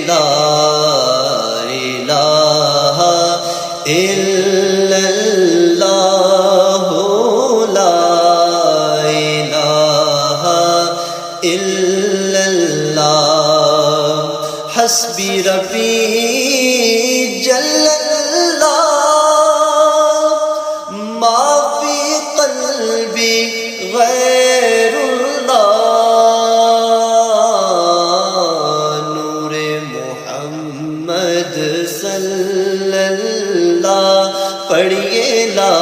لا الہ الا اللہ لا الہ الا اللہ حسبی ربی جل اللہ ما فی قلبی غیر اللہ نور محمد صلی اللہ پڑھیے لا